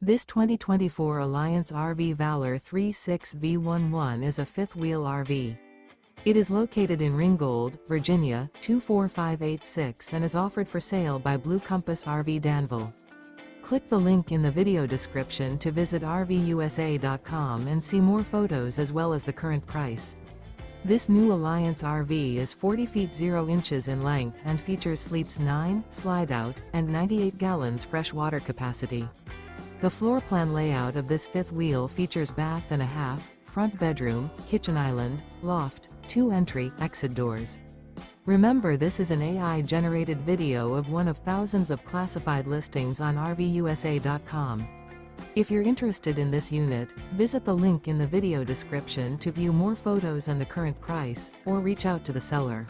This 2024 Alliance RV Valor 36V11 is a fifth-wheel RV. It is located in Ringgold, Virginia, 24586 and is offered for sale by Blue Compass RV Danville. Click the link in the video description to visit RVUSA.com and see more photos as well as the current price. This new Alliance RV is 40 feet 0 inches in length and features sleeps 9, slide-out, and 98 gallons fresh water capacity. The floor plan layout of this fifth wheel features bath and a half, front bedroom, kitchen island, loft, 2 entry/exit doors. Remember, this is an AI-generated video of one of thousands of classified listings on RVUSA.com. If you're interested in this unit, visit the link in the video description to view more photos and the current price, or reach out to the seller.